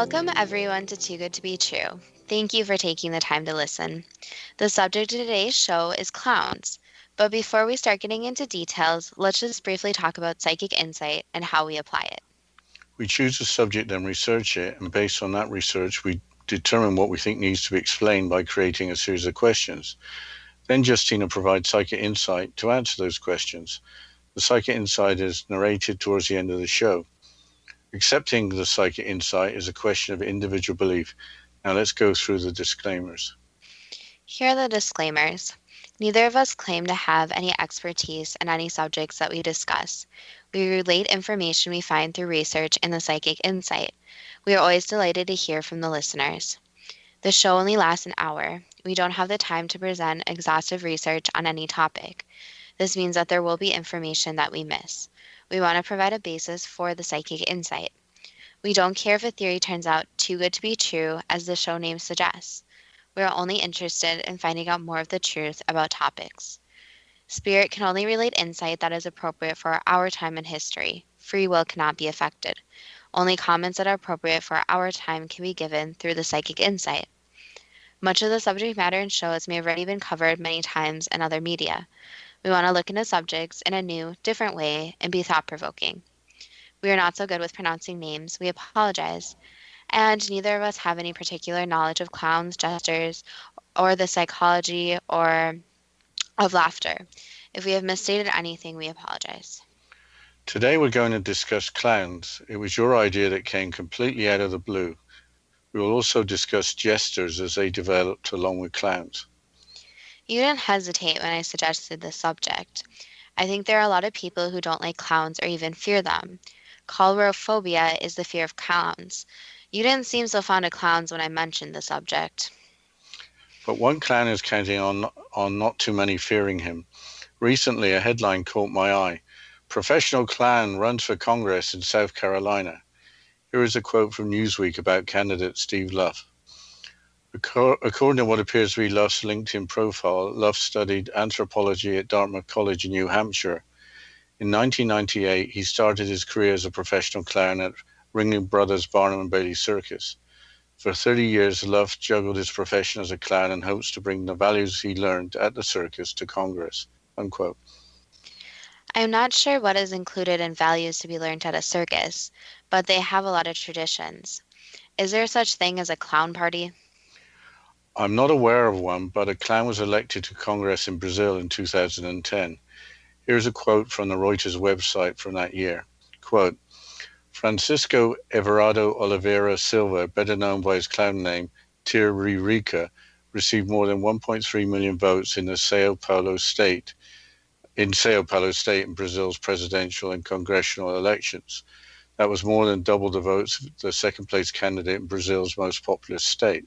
Welcome everyone to Too Good to Be True. Thank you for taking the time to listen. The subject of today's show is clowns. But before we start getting into details, let's just briefly talk about psychic insight and how we apply it. We choose a subject and research it, and based on that research, we determine what we think needs to be explained by creating a series of questions. Then Justina provides psychic insight to answer those questions. The psychic insight is narrated towards the end of the show. Accepting the psychic insight is a question of individual belief. Now let's go through the disclaimers. Here are the disclaimers. Neither of us claim to have any expertise in any subjects that we discuss. We relate information we find through research and the psychic insight. We are always delighted to hear from the listeners. The show only lasts an hour. We don't have the time to present exhaustive research on any topic. This means that there will be information that we miss. We want to provide a basis for the psychic insight. We don't care if a theory turns out too good to be true, as the show name suggests. We are only interested in finding out more of the truth about topics. Spirit can only relate insight that is appropriate for our time in history. Free will cannot be affected. Only comments that are appropriate for our time can be given through the psychic insight. Much of the subject matter in shows may have already been covered many times in other media. We want to look into subjects in a new, different way and be thought-provoking. We are not so good with pronouncing names. We apologize. And neither of us have any particular knowledge of clowns, jesters, or the psychology or of laughter. If we have misstated anything, we apologize. Today we're going to discuss clowns. It was your idea that came completely out of the blue. We will also discuss jesters as they developed along with clowns. You didn't hesitate when I suggested this subject. I think there are a lot of people who don't like clowns or even fear them. Coulrophobia is the fear of clowns. You didn't seem so fond of clowns when I mentioned the subject. But one clown is counting on not too many fearing him. Recently, a headline caught my eye. Professional clown runs for Congress in South Carolina. Here is a quote from Newsweek about candidate Steve Luff. According to what appears to be Luff's LinkedIn profile, Luff studied anthropology at Dartmouth College in New Hampshire. In 1998, he started his career as a professional clown at Ringling Brothers Barnum and Bailey Circus. For 30 years, Luff juggled his profession as a clown and hopes to bring the values he learned at the circus to Congress. Unquote. I'm not sure what is included in values to be learned at a circus, but they have a lot of traditions. Is there such thing as a clown party? I'm not aware of one, but a clown was elected to Congress in Brazil in 2010. Here's a quote from the Reuters website from that year. Quote, Francisco Everardo Oliveira Silva, better known by his clown name, Tiririca, received more than 1.3 million votes in Sao Paulo State in Brazil's presidential and congressional elections. That was more than double the votes of the second-place candidate in Brazil's most populous state.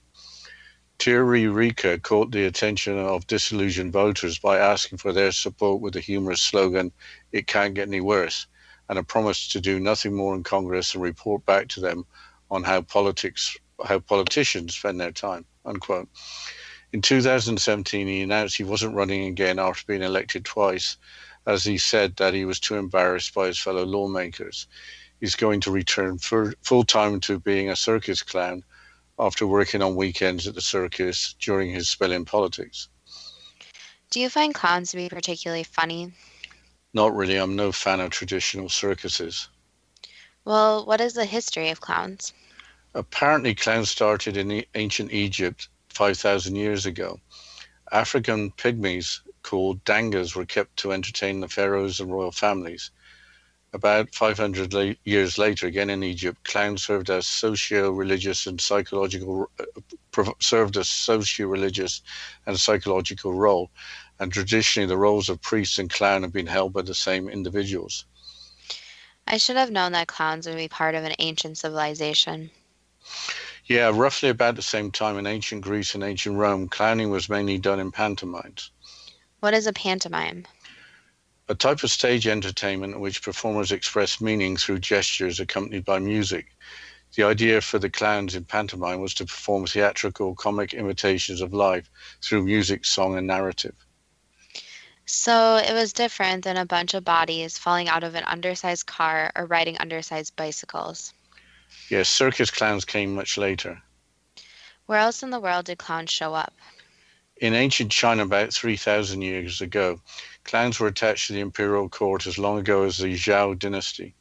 Tiririca caught the attention of disillusioned voters by asking for their support with the humorous slogan, "It can't get any worse," and a promise to do nothing more in Congress and report back to them on how politicians spend their time. Unquote. In 2017, he announced he wasn't running again after being elected twice, as he said that he was too embarrassed by his fellow lawmakers. He's going to return full-time to being a circus clown after working on weekends at the circus during his spell in politics. Do you find clowns to be particularly funny? Not really. I'm no fan of traditional circuses. Well, what is the history of clowns? Apparently, clowns started in ancient Egypt 5,000 years ago. African pygmies called dangas were kept to entertain the pharaohs and royal families. About 500 years later, again in Egypt, clowns served a socio-religious and psychological role, and traditionally the roles of priest and clown have been held by the same individuals. I should have known that clowns would be part of an ancient civilization. Yeah, roughly about the same time in ancient Greece and ancient Rome, clowning was mainly done in pantomimes. What is a pantomime? A type of stage entertainment in which performers express meaning through gestures accompanied by music. The idea for the clowns in pantomime was to perform theatrical comic imitations of life through music, song, and narrative. So it was different than a bunch of bodies falling out of an undersized car or riding undersized bicycles. Yes, circus clowns came much later. Where else in the world did clowns show up? In ancient China, about 3,000 years ago, clowns were attached to the imperial court as long ago as the Zhou dynasty.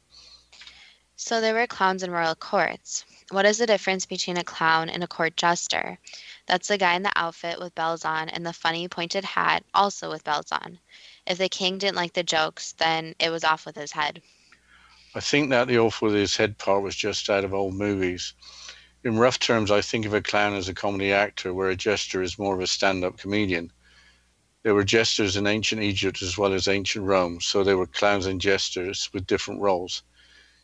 So there were clowns in royal courts. What is the difference between a clown and a court jester? That's the guy in the outfit with bells on and the funny pointed hat also with bells on. If the king didn't like the jokes, then it was off with his head. I think that the off with his head part was just out of old movies. In rough terms, I think of a clown as a comedy actor, where a jester is more of a stand up comedian. There were jesters in ancient Egypt as well as ancient Rome, so there were clowns and jesters with different roles.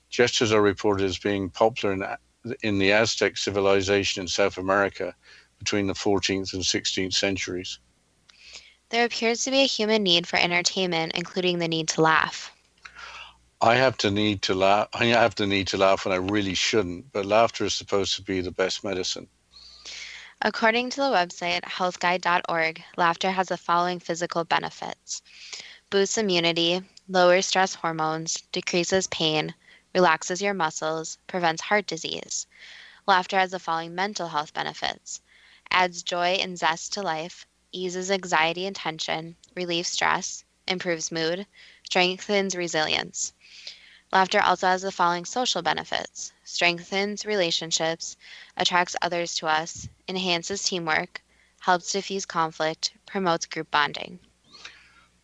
Jesters are reported as being popular in the Aztec civilization in South America between the 14th and 16th centuries. There appears to be a human need for entertainment, including the need to laugh. I have to need to laugh. I have the need to laugh when I really shouldn't, but laughter is supposed to be the best medicine. According to the website healthguide.org, laughter has the following physical benefits: boosts immunity, lowers stress hormones, decreases pain, relaxes your muscles, prevents heart disease. Laughter has the following mental health benefits: adds joy and zest to life, eases anxiety and tension, relieves stress, improves mood, strengthens resilience. Laughter also has the following social benefits: strengthens relationships, attracts others to us, enhances teamwork, helps diffuse conflict, promotes group bonding.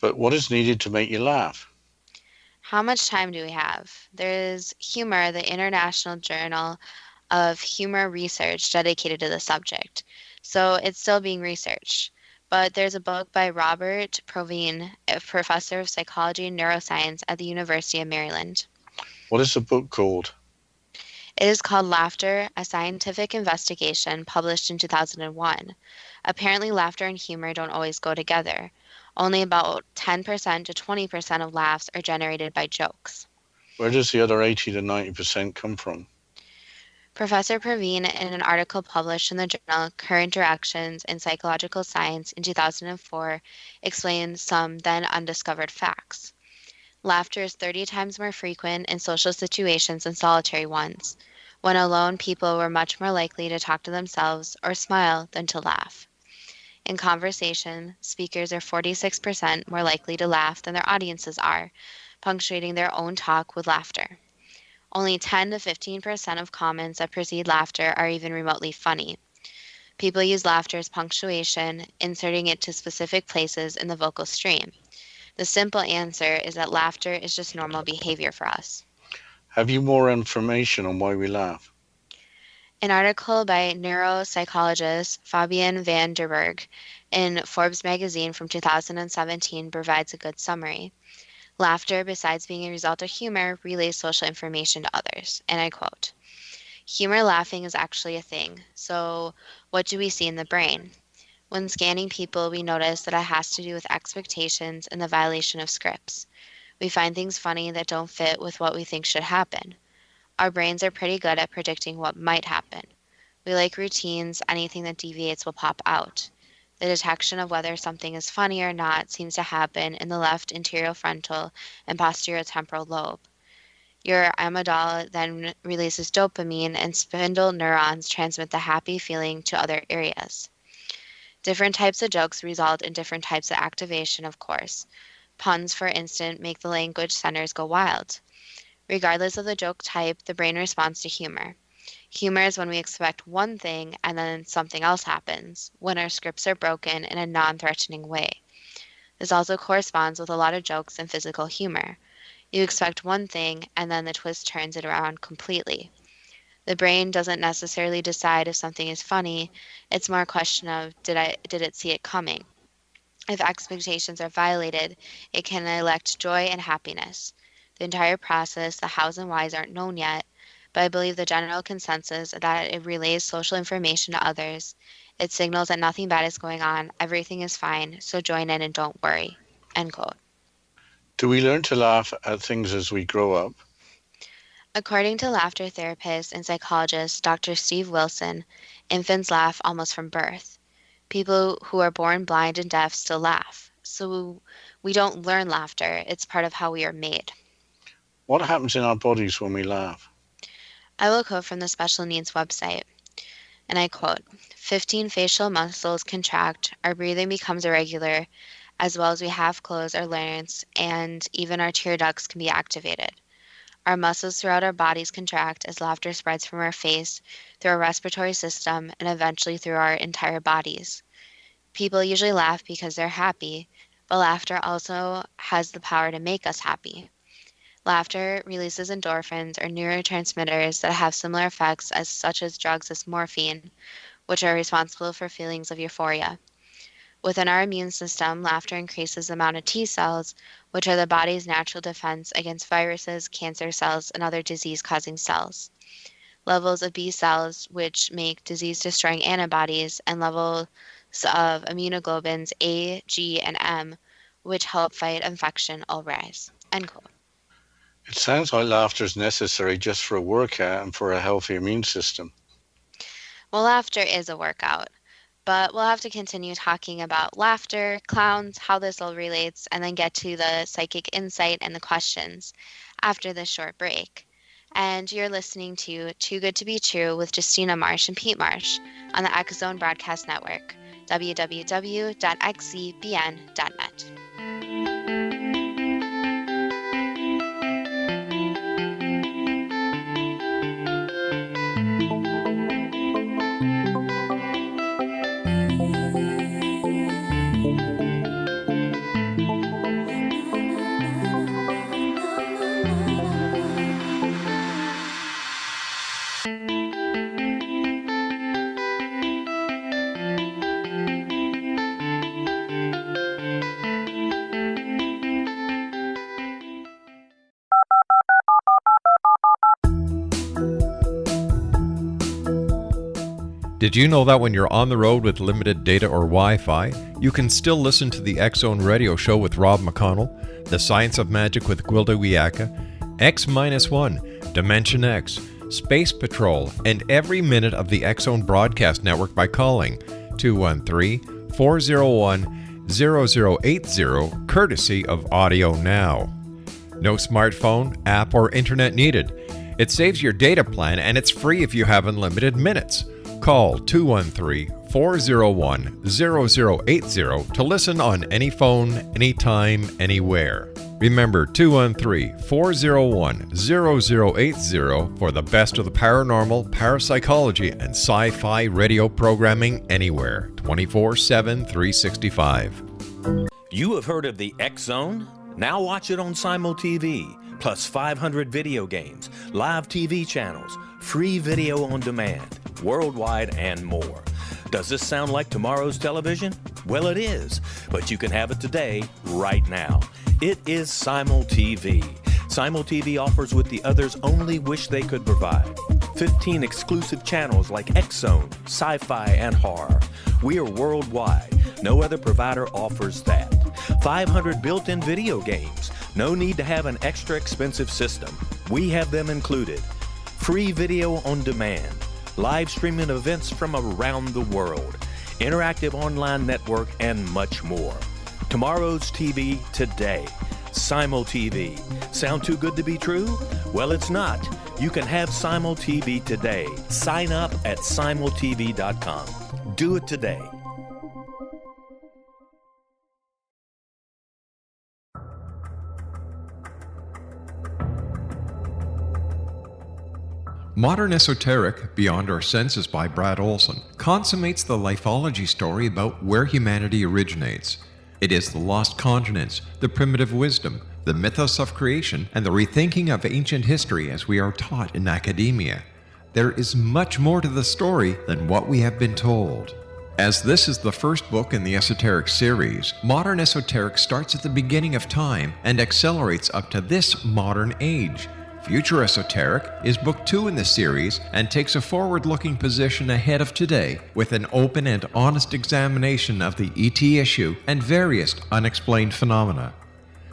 But what is needed to make you laugh? How much time do we have? There's Humor, the International Journal of Humor Research dedicated to the subject. So it's still being researched. But there's a book by Robert Provine, a professor of psychology and neuroscience at the University of Maryland. What is the book called? It is called Laughter, a Scientific Investigation, published in 2001. Apparently, laughter and humor don't always go together. Only about 10% to 20% of laughs are generated by jokes. Where does the other 80 to 90% come from? Professor Praveen, in an article published in the journal Current Directions in Psychological Science in 2004, explained some then undiscovered facts. Laughter is 30 times more frequent in social situations than solitary ones. When alone, people were much more likely to talk to themselves or smile than to laugh. In conversation, speakers are 46% more likely to laugh than their audiences are, punctuating their own talk with laughter. Only 10 to 15% of comments that precede laughter are even remotely funny. People use laughter as punctuation, inserting it to specific places in the vocal stream. The simple answer is that laughter is just normal behavior for us. Have you more information on why we laugh? An article by neuropsychologist Fabian van der Berg in Forbes magazine from 2017 provides a good summary. Laughter, besides being a result of humor, relays social information to others. And I quote, humor laughing is actually a thing. So, what do we see in the brain? When scanning people, we notice that it has to do with expectations and the violation of scripts. We find things funny that don't fit with what we think should happen. Our brains are pretty good at predicting what might happen. We like routines, anything that deviates will pop out. The detection of whether something is funny or not seems to happen in the left anterofrontal and posterior-temporal lobe. Your amygdala then releases dopamine, and spindle neurons transmit the happy feeling to other areas. Different types of jokes result in different types of activation, of course. Puns, for instance, make the language centers go wild. Regardless of the joke type, the brain responds to humor. Humor is when we expect one thing and then something else happens, when our scripts are broken in a non threatening way. This also corresponds with a lot of jokes and physical humor. You expect one thing and then the twist turns it around completely. The brain doesn't necessarily decide if something is funny, it's more a question of did it see it coming? If expectations are violated, it can elect joy and happiness. The entire process, the hows and whys, aren't known yet, but I believe the general consensus is that it relays social information to others. It signals that nothing bad is going on, everything is fine, so join in and don't worry. End quote. Do we learn to laugh at things as we grow up? According to laughter therapist and psychologist Dr. Steve Wilson, infants laugh almost from birth. People who are born blind and deaf still laugh. So we don't learn laughter, it's part of how we are made. What happens in our bodies when we laugh? I will quote from the special needs website, and I quote, 15 facial muscles contract, our breathing becomes irregular, as well as we half close our larynx, and even our tear ducts can be activated. Our muscles throughout our bodies contract as laughter spreads from our face, through our respiratory system, and eventually through our entire bodies. People usually laugh because they're happy, but laughter also has the power to make us happy. Laughter releases endorphins or neurotransmitters that have similar effects as such as drugs as morphine, which are responsible for feelings of euphoria. Within our immune system, laughter increases the amount of T cells, which are the body's natural defense against viruses, cancer cells, and other disease-causing cells. Levels of B cells, which make disease-destroying antibodies, and levels of immunoglobulins A, G, and M, which help fight infection, all rise. End quote. It sounds like laughter is necessary just for a workout and for a healthy immune system. Well, laughter is a workout, but we'll have to continue talking about laughter, clowns, how this all relates, and then get to the psychic insight and the questions after this short break. And you're listening to Too Good to Be True with Justina Marsh and Pete Marsh on the X Zone Broadcast Network, www.xzbn.net. Did you know that when you're on the road with limited data or Wi-Fi, you can still listen to the X Zone Radio Show with Rob McConnell, The Science of Magic with Gwilda Wiyaka, X-1, Dimension X, Space Patrol, and every minute of the X Zone Broadcast Network by calling 213-401-0080, courtesy of Audio Now. No smartphone, app, or internet needed. It saves your data plan and it's free if you have unlimited minutes. Call 213-401-0080 to listen on any phone, anytime, anywhere. Remember 213-401-0080 for the best of the paranormal, parapsychology, and sci-fi radio programming anywhere, 24/7, 365. You have heard of the X Zone? Now watch it on Simul TV, plus 500 video games, live TV channels, free video on demand, worldwide, and more. Does this sound like tomorrow's television? Well, it is, but you can have it today, right now. It is Simul TV. Simul TV offers what the others only wish they could provide. 15 exclusive channels like X Zone, sci-fi, and horror. We are worldwide. No other provider offers that. 500 built-in video games. No need to have an extra expensive system. We have them included. Free video on demand. Live streaming events from around the world. Interactive online network, and much more. Tomorrow's TV today. Simul TV. Sound too good to be true? Well, it's not. You can have Simul TV today. Sign up at simultv.com. Do it today. Modern Esoteric, Beyond Our Senses by Brad Olson, consummates the lifeology story about where humanity originates. It is the lost continents, the primitive wisdom, the mythos of creation, and the rethinking of ancient history as we are taught in academia. There is much more to the story than what we have been told. As this is the first book in the Esoteric series, Modern Esoteric starts at the beginning of time and accelerates up to this modern age. Future Esoteric is book 2 in the series and takes a forward-looking position ahead of today with an open and honest examination of the ET issue and various unexplained phenomena.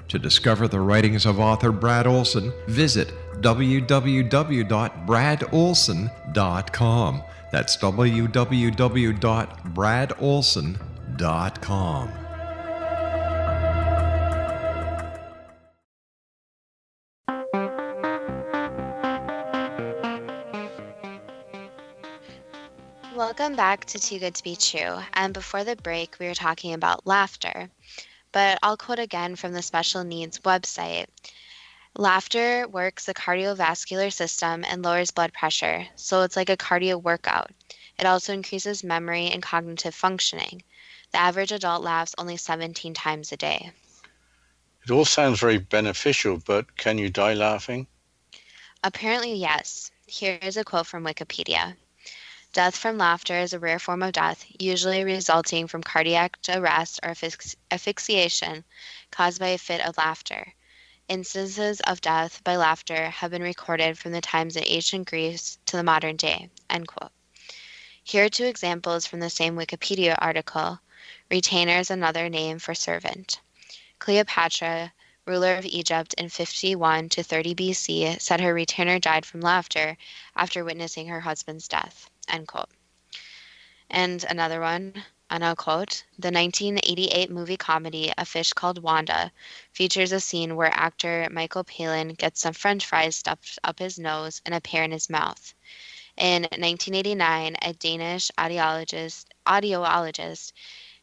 To discover the writings of author Brad Olson, visit www.bradolson.com. That's www.bradolson.com. Welcome back to Too Good to Be True. And before the break, we were talking about laughter. But I'll quote again from the Special Needs website. Laughter works the cardiovascular system and lowers blood pressure, so it's like a cardio workout. It also increases memory and cognitive functioning. The average adult laughs only 17 times a day. It all sounds very beneficial, but can you die laughing? Apparently, yes. Here is a quote from Wikipedia. Death from laughter is a rare form of death, usually resulting from cardiac arrest or asphyxiation caused by a fit of laughter. Instances of death by laughter have been recorded from the times in ancient Greece to the modern day. End quote. Here are two examples from the same Wikipedia article. Retainer is another name for servant. Cleopatra, ruler of Egypt in 51 to 30 BC, said her retainer died from laughter after witnessing her husband's death. End quote. And another one, and I'll quote, the 1988 movie comedy A Fish Called Wanda features a scene where actor Michael Palin gets some french fries stuffed up his nose and a pear in his mouth. In 1989, a Danish audiologist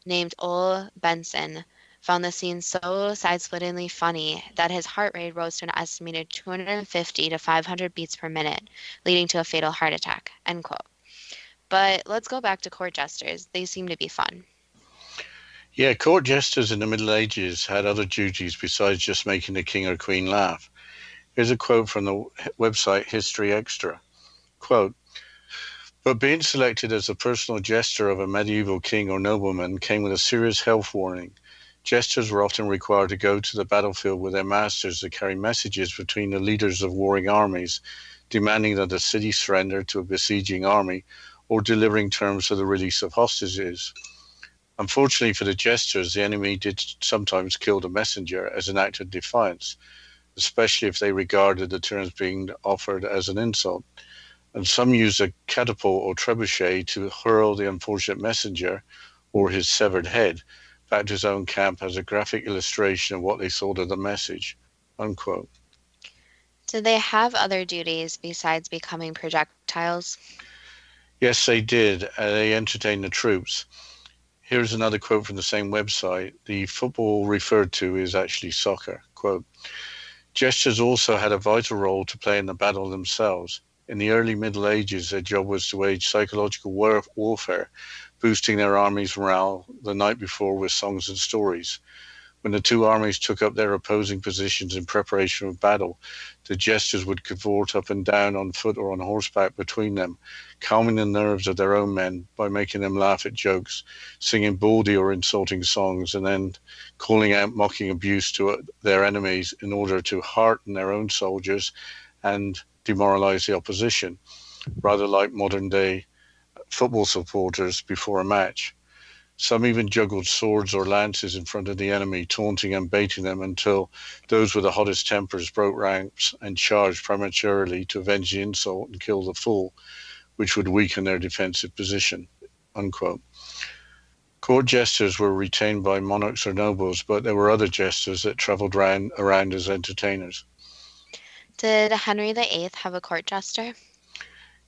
named Ole Benson found the scene so side-splittingly funny that his heart rate rose to an estimated 250 to 500 beats per minute, leading to a fatal heart attack. End quote. But let's go back to court jesters. They seem to be fun. Yeah, court jesters in the Middle Ages had other duties besides just making the king or queen laugh. Here's a quote from the website History Extra. Quote, but being selected as the personal jester of a medieval king or nobleman came with a serious health warning. Jesters were often required to go to the battlefield with their masters to carry messages between the leaders of warring armies, demanding that the city surrender to a besieging army or delivering terms for the release of hostages. Unfortunately for the jesters, the enemy did sometimes kill the messenger as an act of defiance, especially if they regarded the terms being offered as an insult. And some used a catapult or trebuchet to hurl the unfortunate messenger or his severed head back to his own camp as a graphic illustration of what they thought of the message. Unquote. Did they have other duties besides becoming projectiles? Yes, they did. They entertained the troops. Here's another quote from the same website. The football referred to is actually soccer. Quote, jesters also had a vital role to play in the battle themselves. In the early Middle Ages, their job was to wage psychological warfare, boosting their army's morale the night before with songs and stories. When the two armies took up their opposing positions in preparation for battle, the jesters would cavort up and down on foot or on horseback between them, calming the nerves of their own men by making them laugh at jokes, singing bawdy or insulting songs, and then calling out mocking abuse to their enemies in order to hearten their own soldiers and demoralize the opposition, rather like modern-day football supporters before a match. Some even juggled swords or lances in front of the enemy, taunting and baiting them until those with the hottest tempers broke ranks and charged prematurely to avenge the insult and kill the fool, which would weaken their defensive position. Unquote. Court jesters were retained by monarchs or nobles, but there were other jesters that travelled around as entertainers. Did Henry VIII have a court jester?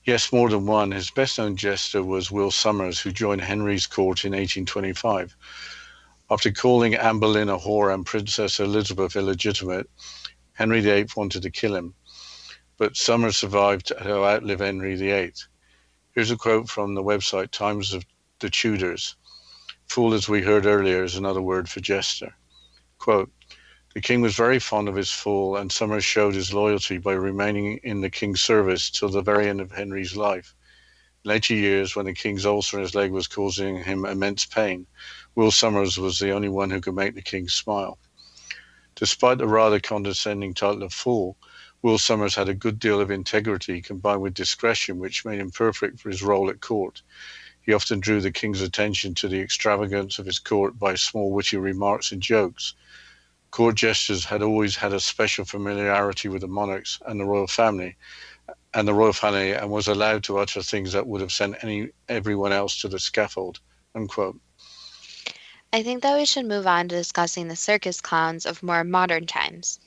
Yes, more than one. His best-known jester was Will Somers, who joined Henry's court in 1825. After calling Anne Boleyn a whore and Princess Elizabeth illegitimate, Henry VIII wanted to kill him. But Somers survived to outlive Henry VIII. Here's a quote from the website Times of the Tudors. Fool, as we heard earlier, is another word for jester. Quote, the king was very fond of his fool, and Somers showed his loyalty by remaining in the king's service till the very end of Henry's life. In later years, when the king's ulcer in his leg was causing him immense pain, Will Somers was the only one who could make the king smile. Despite the rather condescending title of fool, Will Somers had a good deal of integrity combined with discretion, which made him perfect for his role at court. He often drew the king's attention to the extravagance of his court by small witty remarks and jokes. Court jesters had always had a special familiarity with the monarchs and the royal family, and was allowed to utter things that would have sent everyone else to the scaffold. Unquote. I think that we should move on to discussing the circus clowns of more modern times.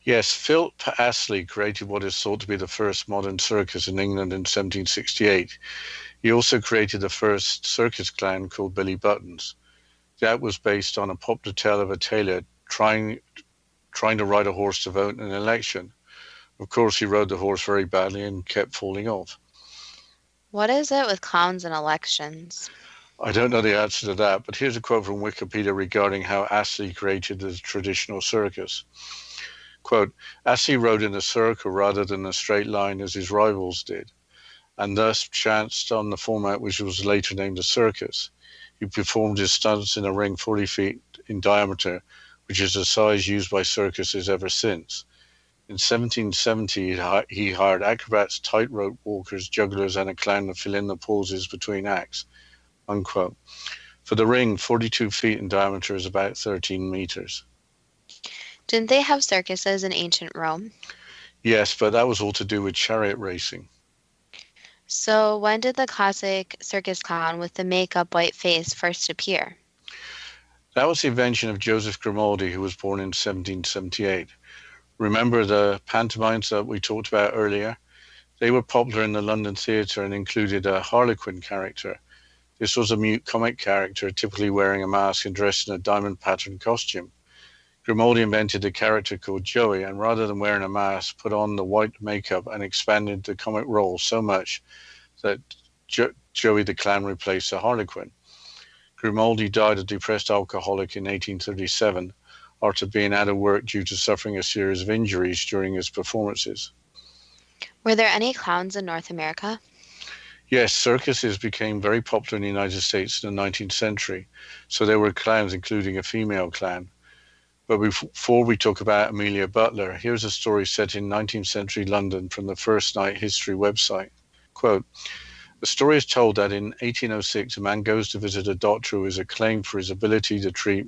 Yes, Philip Astley created what is thought to be the first modern circus in England in 1768. He also created the first circus clown called Billy Buttons. That was based on a popular tale of a tailor trying to ride a horse to vote in an election. Of course, he rode the horse very badly and kept falling off. What is it with clowns and elections? I don't know the answer to that, but here's a quote from Wikipedia regarding how Astley created the traditional circus. Quote, Astley rode in a circle rather than a straight line as his rivals did, and thus chanced on the format which was later named a circus. He performed his stunts in a ring 40 feet in diameter, which is the size used by circuses ever since. In 1770, he hired acrobats, tightrope walkers, jugglers, and a clown to fill in the pauses between acts. Unquote. For the ring, 42 feet in diameter is about 13 meters. Didn't they have circuses in ancient Rome? Yes, but that was all to do with chariot racing. So when did the classic circus clown with the make-up white face first appear? That was the invention of Joseph Grimaldi, who was born in 1778. Remember the pantomimes that we talked about earlier? They were popular in the London theatre and included a harlequin character. This was a mute comic character, typically wearing a mask and dressed in a diamond-patterned costume. Grimaldi invented a character called Joey, and rather than wearing a mask, put on the white makeup and expanded the comic role so much that Joey the Clown replaced the harlequin. Grimaldi died a depressed alcoholic in 1837 after being out of work due to suffering a series of injuries during his performances. Were there any clowns in North America? Yes, circuses became very popular in the United States in the 19th century, so there were clowns, including a female clown. But before we talk about Amelia Butler, here's a story set in 19th century London from the First Night History website. Quote, the story is told that in 1806, a man goes to visit a doctor who is acclaimed for his ability to treat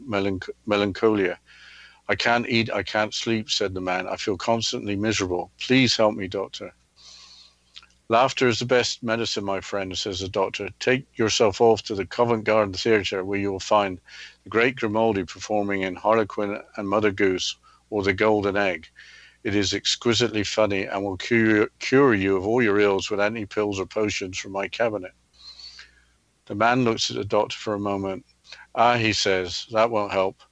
melancholia. I can't eat, I can't sleep, said the man. I feel constantly miserable. Please help me, doctor. Laughter is the best medicine, my friend, says the doctor. Take yourself off to the Covent Garden Theatre, where you will find the great Grimaldi performing in Harlequin and Mother Goose, or the Golden Egg. It is exquisitely funny and will cure you of all your ills without any pills or potions from my cabinet. The man looks at the doctor for a moment. Ah, he says, that won't help.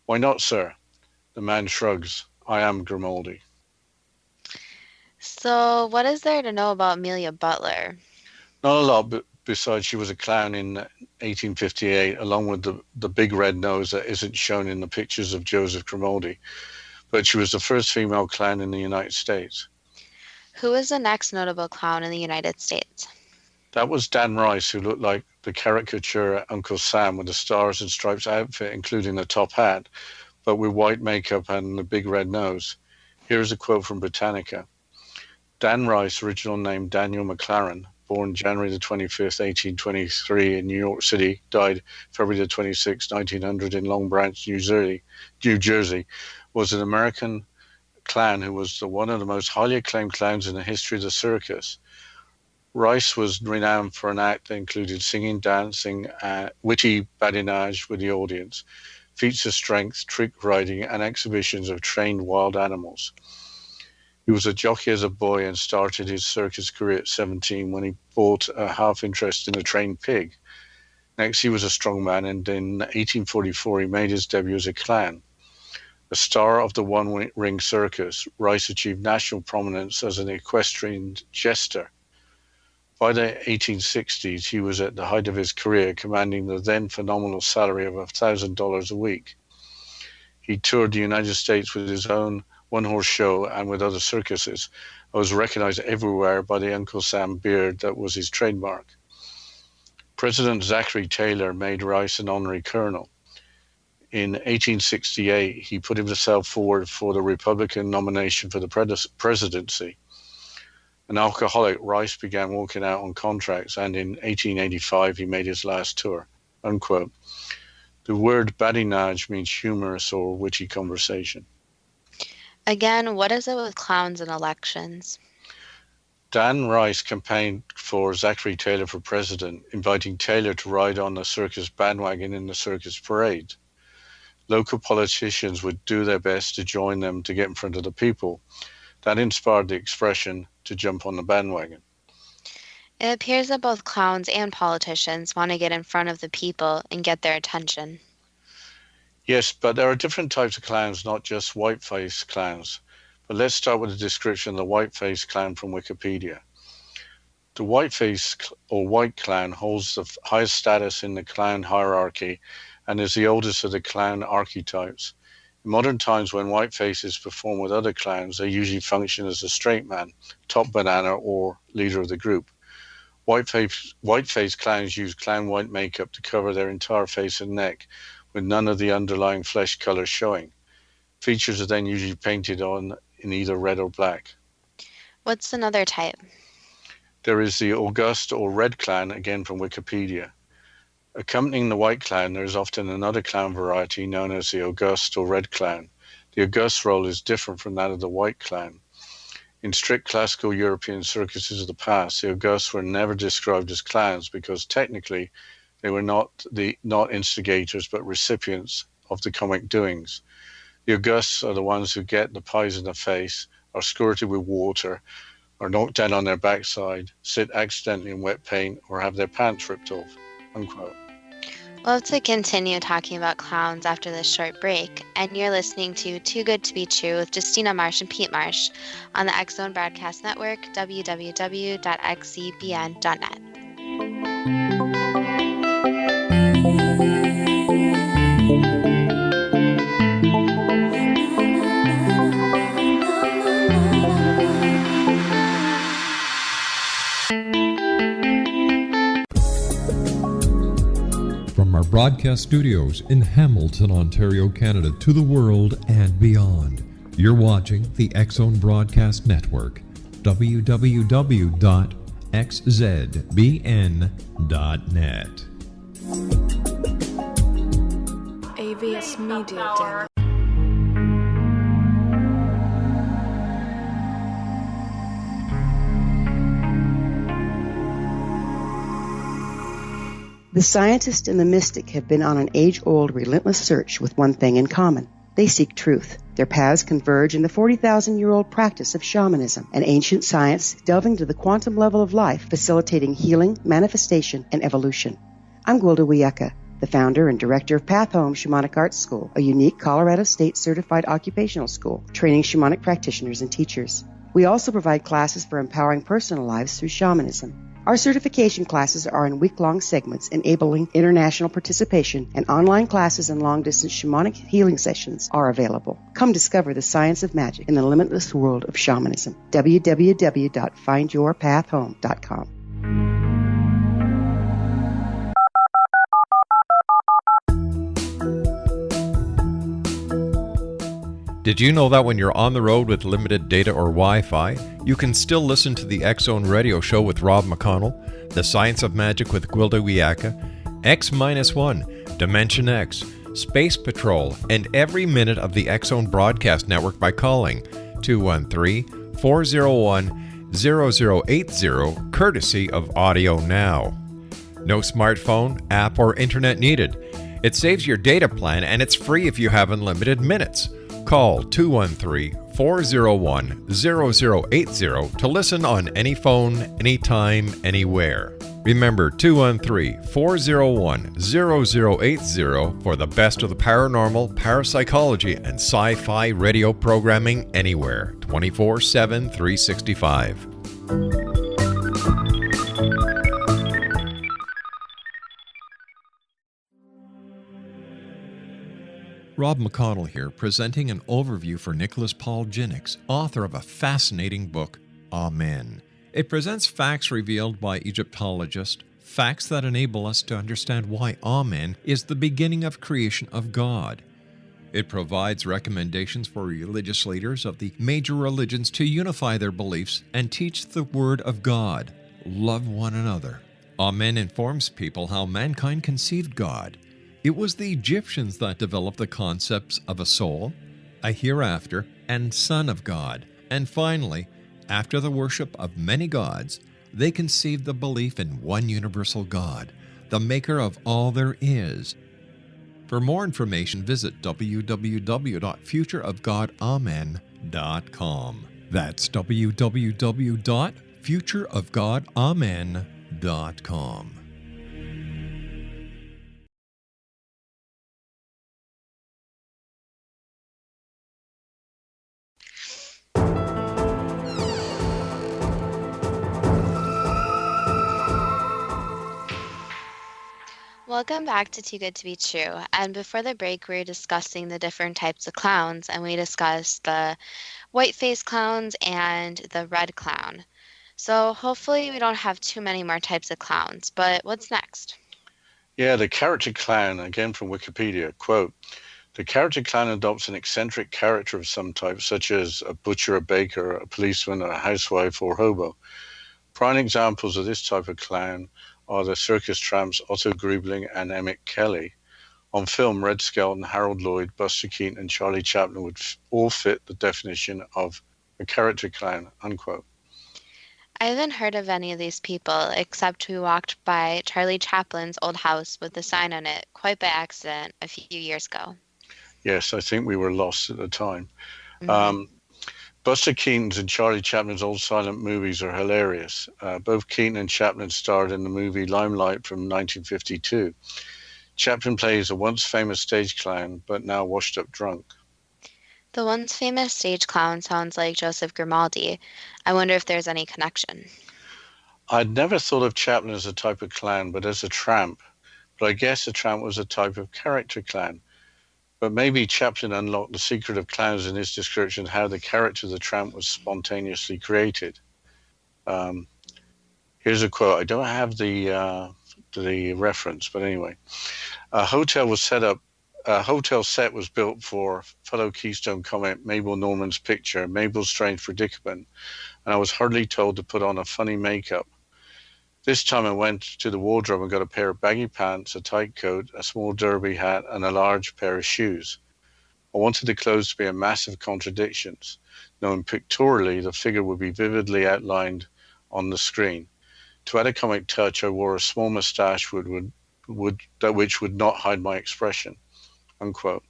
Why not, sir? The man shrugs. I am Grimaldi. So what is there to know about Amelia Butler? Not a lot, but besides she was a clown in 1858, along with the big red nose that isn't shown in the pictures of Joseph Grimaldi. But she was the first female clown in the United States. Who is the next notable clown in the United States? That was Dan Rice, who looked like the caricature Uncle Sam with the stars and stripes outfit, including the top hat, but with white makeup and the big red nose. Here's a quote from Britannica. Dan Rice, original name Daniel McLaren, born January the 25th, 1823 in New York City, died February the 26th, 1900 in Long Branch, New Jersey, was an American clown who was one of the most highly acclaimed clowns in the history of the circus. Rice was renowned for an act that included singing, dancing, witty badinage with the audience, feats of strength, trick riding, and exhibitions of trained wild animals. He was a jockey as a boy and started his circus career at 17 when he bought a half interest in a trained pig. Next, he was a strongman, and in 1844 he made his debut as a clown. A star of the one-ring circus, Rice achieved national prominence as an equestrian jester. By the 1860s, he was at the height of his career, commanding the then phenomenal salary of $1,000 a week. He toured the United States with his own one-horse show and with other circuses. I was recognized everywhere by the Uncle Sam beard that was his trademark. President Zachary Taylor made Rice an honorary colonel. In 1868, he put himself forward for the Republican nomination for the presidency. An alcoholic, Rice began walking out on contracts, and in 1885, he made his last tour, unquote. The word badinage means humorous or witty conversation. Again, what is it with clowns and elections? Dan Rice campaigned for Zachary Taylor for president, inviting Taylor to ride on the circus bandwagon in the circus parade. Local politicians would do their best to join them to get in front of the people. That inspired the expression to jump on the bandwagon. It appears that both clowns and politicians want to get in front of the people and get their attention. Yes, but there are different types of clowns, not just whiteface clowns. But let's start with a description of the whiteface clown from Wikipedia. The whiteface or white clown holds the highest status in the clown hierarchy and is the oldest of the clown archetypes. In modern times, when whitefaces perform with other clowns, they usually function as a straight man, top banana, or leader of the group. Whiteface clowns use clown white makeup to cover their entire face and neck, with none of the underlying flesh color showing. Features are then usually painted on in either red or black. What's another type? There is the Auguste or red clown, again from Wikipedia. Accompanying the white clown, there is often another clown variety known as the Auguste or red clown. The Auguste role is different from that of the white clown. In strict classical European circuses of the past, the Augustes were never described as clowns because technically they were not instigators but recipients of the comic doings. The Augustes are the ones who get the pies in the face, are squirted with water, are knocked down on their backside, sit accidentally in wet paint, or have their pants ripped off. Unquote. We'll have to continue talking about clowns after this short break, and you're listening to Too Good to Be True with Justina Marsh and Pete Marsh on the X-Zone Broadcast Network, www.xzbn.net. From our broadcast studios in Hamilton, Ontario, Canada, to the world and beyond, you're watching the X-Zone Broadcast Network, www.xzbn.net. AVS Media Den. The scientist and the mystic have been on an age-old, relentless search with one thing in common. They seek truth. Their paths converge in the 40,000-year-old practice of shamanism, an ancient science delving to the quantum level of life, facilitating healing, manifestation, and evolution. I'm Gwilda Wiyaka, the founder and director of Path Home Shamanic Arts School, a unique Colorado State certified occupational school training shamanic practitioners and teachers. We also provide classes for empowering personal lives through shamanism. Our certification classes are in week-long segments enabling international participation, and online classes and long-distance shamanic healing sessions are available. Come discover the science of magic in the limitless world of shamanism. www.findyourpathhome.com. Did you know that when you're on the road with limited data or Wi-Fi, you can still listen to the X-Zone Radio Show with Rob McConnell, The Science of Magic with Gwilda Wiyaka, X-1, Dimension X, Space Patrol, and every minute of the X-Zone Broadcast Network by calling 213-401-0080, courtesy of Audio Now. No smartphone, app, or internet needed. It saves your data plan and it's free if you have unlimited minutes. Call 213-401-0080 to listen on any phone, anytime, anywhere. Remember 213-401-0080 for the best of the paranormal, parapsychology, and sci-fi radio programming anywhere, 24/7, 365. Rob McConnell here, presenting an overview for Nicholas Paul Jennings, author of a fascinating book, Amen. It presents facts revealed by Egyptologists, facts that enable us to understand why Amen is the beginning of creation of God. It provides recommendations for religious leaders of the major religions to unify their beliefs and teach the Word of God. Love one another. Amen informs people how mankind conceived God. It was the Egyptians that developed the concepts of a soul, a hereafter, and Son of God. And finally, after the worship of many gods, they conceived the belief in one universal God, the maker of all there is. For more information, visit www.futureofgodamen.com. That's www.futureofgodamen.com. futureofgodamen.com. Welcome back to Too Good to Be True. And before the break, we were discussing the different types of clowns, and we discussed the whiteface clowns and the red clown. So hopefully we don't have too many more types of clowns, but what's next? Yeah, the character clown, again from Wikipedia, quote, the character clown adopts an eccentric character of some type, such as a butcher, a baker, a policeman, a housewife, or hobo. Prime examples of this type of clown are the circus tramps Otto Greebling and Emmett Kelly. On film, Red Skelton, Harold Lloyd, Buster Keaton, and Charlie Chaplin would all fit the definition of a character clown, unquote. I haven't heard of any of these people, except we walked by Charlie Chaplin's old house with a sign on it, quite by accident, a few years ago. Yes, I think we were lost at the time. Mhm. Buster Keaton's and Charlie Chaplin's old silent movies are hilarious. Both Keaton and Chaplin starred in the movie Limelight from 1952. Chaplin plays a once famous stage clown, but now washed up drunk. The once famous stage clown sounds like Joseph Grimaldi. I wonder if there's any connection. I'd never thought of Chaplin as a type of clown, but as a tramp. But I guess a tramp was a type of character clown. But maybe Chaplin unlocked the secret of clowns in his description, how the character of the tramp was spontaneously created. Um, Here's a quote. I don't have the reference, but anyway, a hotel set was built for fellow Keystone comic Mabel Norman's picture, Mabel's Strange Predicament, and I was hurriedly told to put on a funny makeup. This time I went to the wardrobe and got a pair of baggy pants, a tight coat, a small derby hat, and a large pair of shoes. I wanted the clothes to be a mass of contradictions, knowing pictorially the figure would be vividly outlined on the screen. To add a comic touch, I wore a small moustache which would not hide my expression, unquote.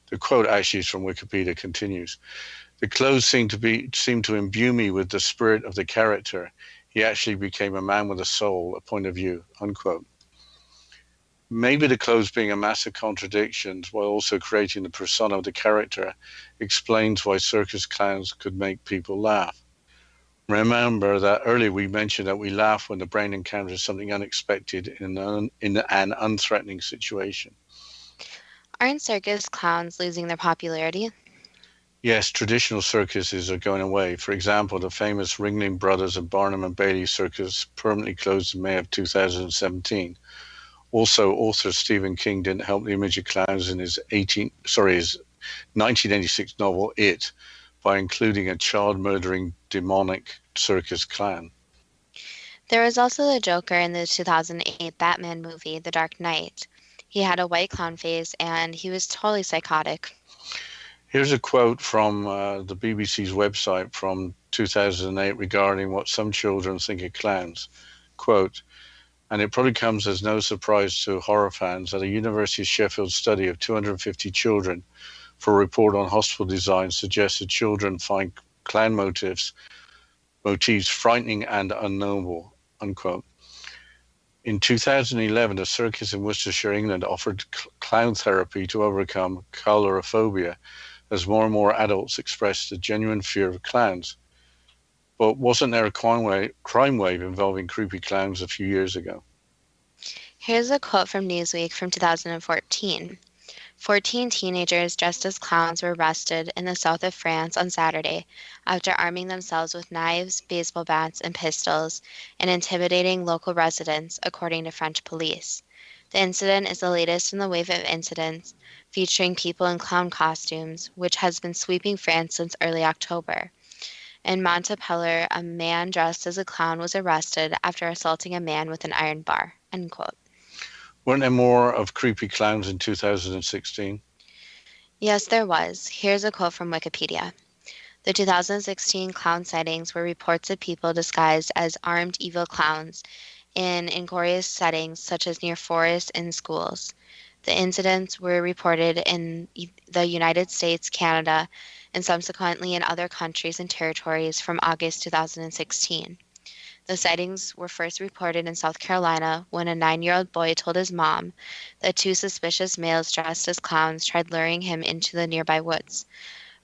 The quote actually is from Wikipedia, continues. The clothes seemed to imbue me with the spirit of the character. He actually became a man with a soul, a point of view, unquote. Maybe the clothes being a mass of contradictions while also creating the persona of the character explains why circus clowns could make people laugh. Remember that earlier we mentioned that we laugh when the brain encounters something unexpected in an unthreatening situation. Aren't circus clowns losing their popularity? Yes, traditional circuses are going away. For example, the famous Ringling Brothers and Barnum and Bailey Circus permanently closed in May of 2017. Also, author Stephen King didn't help the image of clowns in his 1986 novel It by including a child-murdering demonic circus clown. There was also the Joker in the 2008 Batman movie, The Dark Knight. He had a white clown face and he was totally psychotic. Here's a quote from the BBC's website from 2008 regarding what some children think of clowns. Quote, and it probably comes as no surprise to horror fans that a University of Sheffield study of 250 children for a report on hospital design suggested children find clown motifs frightening and unknowable, unquote. In 2011, a circus in Worcestershire, England offered clown therapy to overcome colourphobia as more and more adults expressed a genuine fear of clowns. But wasn't there a crime wave involving creepy clowns a few years ago? Here's a quote from Newsweek from 2014. 14 teenagers dressed as clowns were arrested in the south of France on Saturday after arming themselves with knives, baseball bats, and pistols and intimidating local residents, according to French police. The incident is the latest in the wave of incidents featuring people in clown costumes, which has been sweeping France since early October. In Montpellier, a man dressed as a clown was arrested after assaulting a man with an iron bar. End quote. Weren't there more of creepy clowns in 2016? Yes, there was. Here's a quote from Wikipedia. The 2016 clown sightings were reports of people disguised as armed evil clowns in inglorious settings such as near forests and schools. The incidents were reported in the United States, Canada, and subsequently in other countries and territories from August 2016. The sightings were first reported in South Carolina when a 9-year-old boy told his mom that two suspicious males dressed as clowns tried luring him into the nearby woods.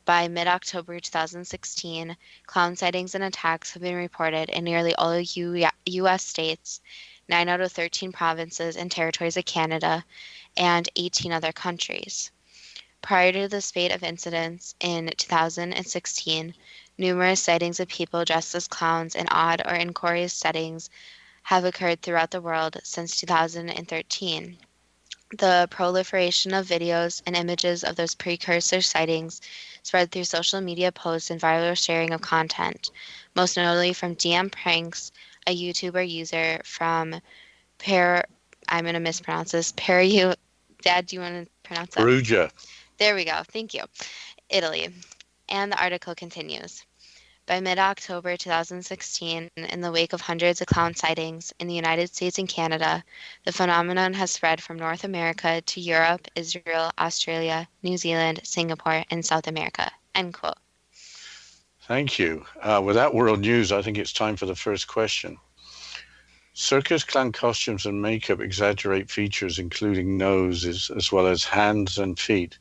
By mid-October 2016, clown sightings and attacks have been reported in nearly all U.S. states, 9 out of 13 provinces and territories of Canada, and 18 other countries. Prior to the spate of incidents in 2016, numerous sightings of people dressed as clowns in odd or innocuous settings have occurred throughout the world since 2013. The proliferation of videos and images of those precursor sightings spread through social media posts and viral sharing of content, most notably from DM Pranks, a YouTuber user from Per. I'm going to mispronounce this. Dad, do you want to pronounce that? Perugia. There we go. Thank you. Italy. And the article continues. By mid-October 2016, in the wake of hundreds of clown sightings in the United States and Canada, the phenomenon has spread from North America to Europe, Israel, Australia, New Zealand, Singapore, and South America. End quote. Thank you. With that world news, I think it's time for the first question. Circus clown costumes and makeup exaggerate features, including noses, as well as hands and feet.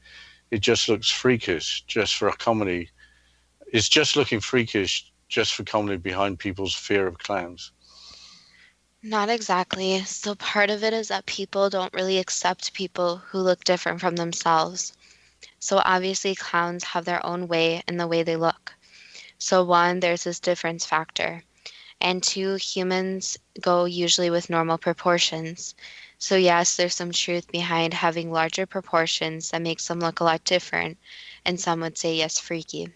It just looks freakish, just for a comedy. It's just looking freakish, just for comedy behind people's fear of clowns. Not exactly. So part of it is that people don't really accept people who look different from themselves. So obviously clowns have their own way in the way they look. So one, there's this difference factor. And two, humans go usually with normal proportions. So yes, there's some truth behind having larger proportions that makes them look a lot different. And some would say, yes, freaky.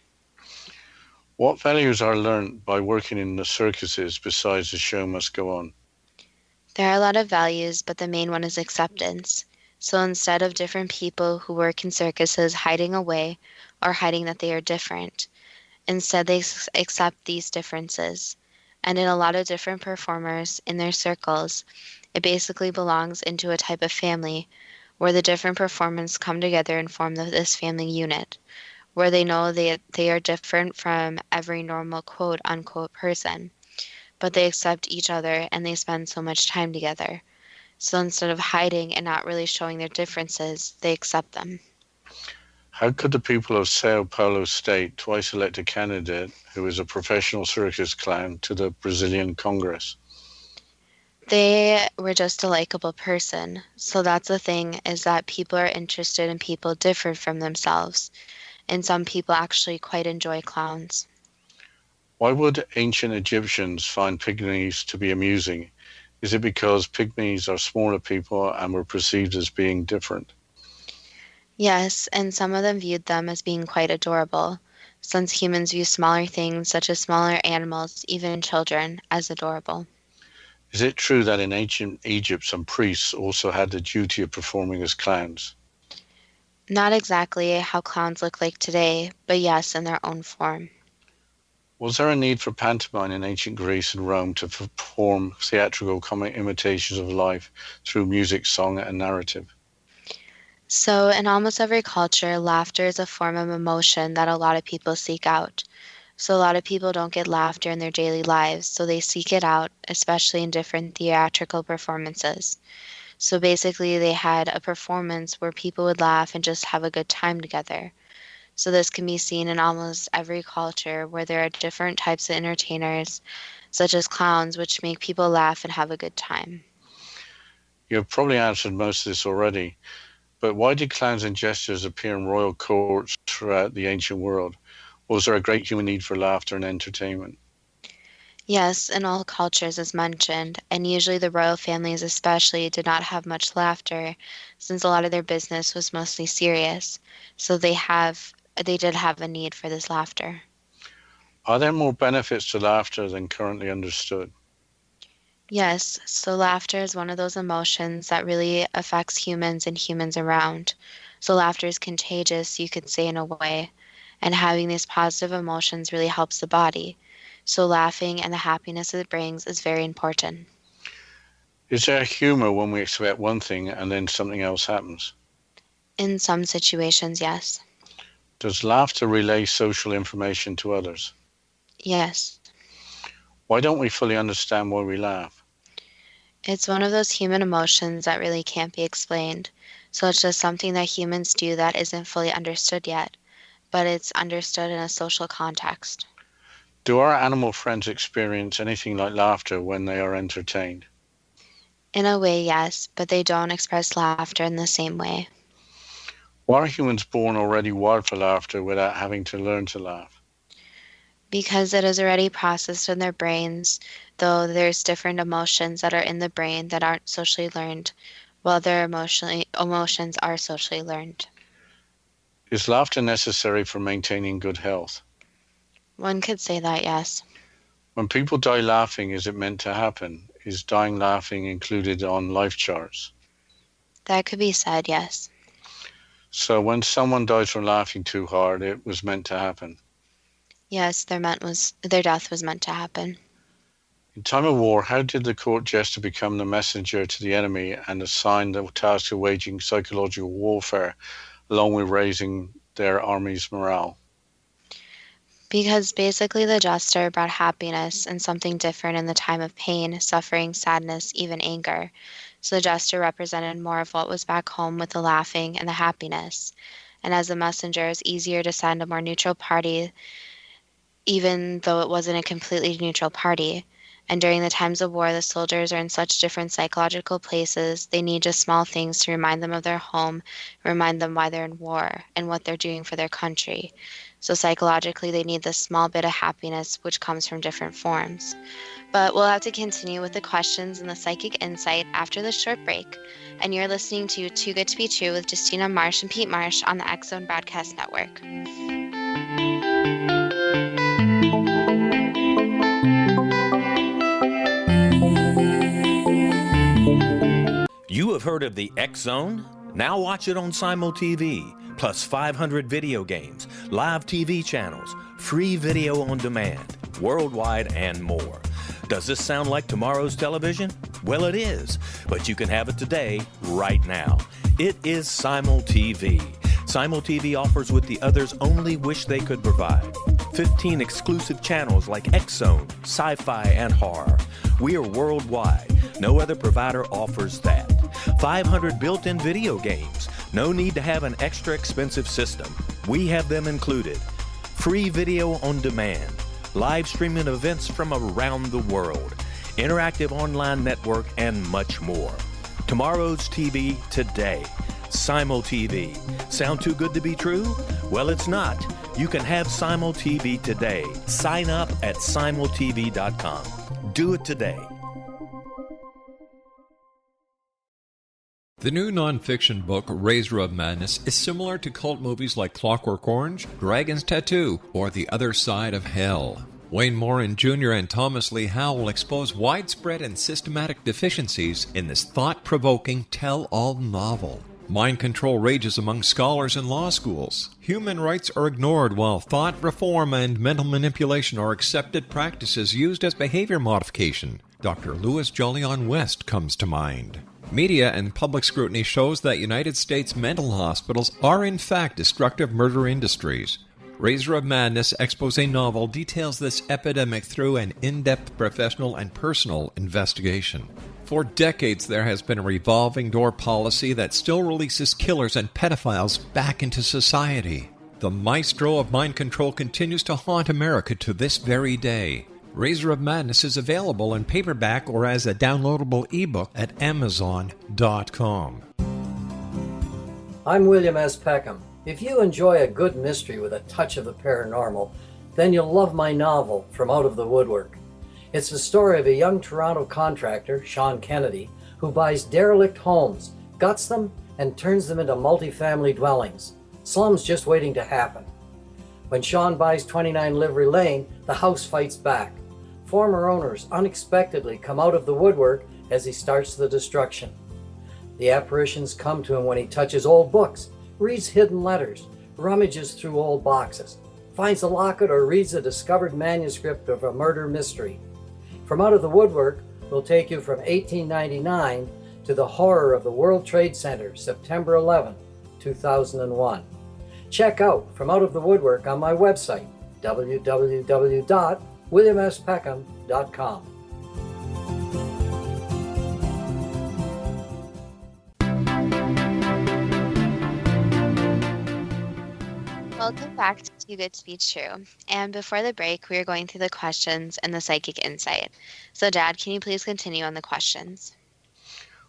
What values are learned by working in the circuses besides the show must go on? There are a lot of values, but the main one is acceptance. So instead of different people who work in circuses hiding away or hiding that they are different, instead they accept these differences. And in a lot of different performers in their circles, it basically belongs into a type of family where the different performers come together and form this family unit, where they know they are different from every normal quote unquote person, but they accept each other and they spend so much time together. So instead of hiding and not really showing their differences, they accept them. How could the people of Sao Paulo State twice elect a candidate who is a professional circus clown to the Brazilian Congress? They were just a likable person. So that's the thing, is that people are interested in people different from themselves. And some people actually quite enjoy clowns. Why would ancient Egyptians find pygmies to be amusing? Is it because pygmies are smaller people and were perceived as being different? Yes, and some of them viewed them as being quite adorable, since humans view smaller things, such as smaller animals, even children, as adorable. Is it true that in ancient Egypt some priests also had the duty of performing as clowns? Not exactly how clowns look like today, but yes, in their own form. Was there a need for pantomime in ancient Greece and Rome to perform theatrical comic imitations of life through music, song, and narrative? So, in almost every culture, laughter is a form of emotion that a lot of people seek out. So, a lot of people don't get laughter in their daily lives, so they seek it out, especially in different theatrical performances. So, basically, they had a performance where people would laugh and just have a good time together. So, this can be seen in almost every culture where there are different types of entertainers, such as clowns, which make people laugh and have a good time. You have probably answered most of this already, but why did clowns and jesters appear in royal courts throughout the ancient world? Was there a great human need for laughter and entertainment? Yes, in all cultures, as mentioned, and usually the royal families especially did not have much laughter, since a lot of their business was mostly serious. So they did have a need for this laughter. Are there more benefits to laughter than currently understood? Yes, so laughter is one of those emotions that really affects humans and humans around. So laughter is contagious, you could say, in a way, and having these positive emotions really helps the body. So laughing and the happiness it brings is very important. Is there humor when we expect one thing and then something else happens? In some situations, yes. Does laughter relay social information to others? Yes. Why don't we fully understand why we laugh? It's one of those human emotions that really can't be explained. So it's just something that humans do that isn't fully understood yet, but it's understood in a social context. Do our animal friends experience anything like laughter when they are entertained? In a way, yes, but they don't express laughter in the same way. Why are humans born already wired for laughter without having to learn to laugh? Because it is already processed in their brains, though there's different emotions that are in the brain that aren't socially learned, while their emotions are socially learned. Is laughter necessary for maintaining good health? One could say that, yes. When people die laughing, is it meant to happen? Is dying laughing included on life charts? That could be said, yes. So when someone dies from laughing too hard, it was meant to happen. Yes, their death was meant to happen. In time of war, how did the court jester become the messenger to the enemy and assign the task of waging psychological warfare along with raising their army's morale? Because basically the jester brought happiness and something different in the time of pain, suffering, sadness, even anger. So the jester represented more of what was back home with the laughing and the happiness. And as a messenger, it's easier to send a more neutral party, even though it wasn't a completely neutral party. And during the times of war, the soldiers are in such different psychological places, they need just small things to remind them of their home, remind them why they're in war and what they're doing for their country. So psychologically, they need this small bit of happiness, which comes from different forms. But we'll have to continue with the questions and the psychic insight after this short break. And you're listening to Too Good to Be True with Justina Marsh and Pete Marsh on the X Zone Broadcast Network. You have heard of the X Zone? Now watch it on Simul TV, plus 500 video games, live TV channels, free video on demand, worldwide, and more. Does this sound like tomorrow's television? Well, it is, but you can have it today, right now. It is Simul TV. Simul TV offers what the others only wish they could provide. 15 exclusive channels like X Zone, sci-fi, and horror. We are worldwide. No other provider offers that. 500 built-in video games. No need to have an extra expensive system. We have them included. Free video on demand. Live streaming events from around the world. Interactive online network, and much more. Tomorrow's TV today. Simul TV. Sound too good to be true? Well, it's not. You can have Simul TV today. Sign up at simultv.com. Do it today. The new nonfiction book, Razor of Madness, is similar to cult movies like Clockwork Orange, Dragon's Tattoo, or The Other Side of Hell. Wayne Morin Jr. and Thomas Lee Howell expose widespread and systematic deficiencies in this thought-provoking tell-all novel. Mind control rages among scholars in law schools. Human rights are ignored while thought reform and mental manipulation are accepted practices used as behavior modification. Dr. Louis Jolyon West comes to mind. Media and public scrutiny shows that United States mental hospitals are in fact destructive murder industries. Razor of Madness expose novel details this epidemic through an in-depth professional and personal investigation. For decades, there has been a revolving door policy that still releases killers and pedophiles back into society. The maestro of mind control continues to haunt America to this very day. Razor of Madness is available in paperback or as a downloadable ebook at Amazon.com. I'm William S. Peckham. If you enjoy a good mystery with a touch of the paranormal, then you'll love my novel, From Out of the Woodwork. It's the story of a young Toronto contractor, Sean Kennedy, who buys derelict homes, guts them, and turns them into multifamily dwellings. Slums just waiting to happen. When Sean buys 29 Livery Lane, the house fights back. Former owners unexpectedly come out of the woodwork as he starts the destruction. The apparitions come to him when he touches old books, reads hidden letters, rummages through old boxes, finds a locket, or reads a discovered manuscript of a murder mystery. From Out of the Woodwork will take you from 1899 to the horror of the World Trade Center, September 11, 2001. Check out From Out of the Woodwork on my website, www.williamspeckham.com. WilliamSPeckham.com. Welcome back to Too Good to Be True. And before the break, we were going through the questions and the psychic insight. So, Dad, can you please continue on the questions?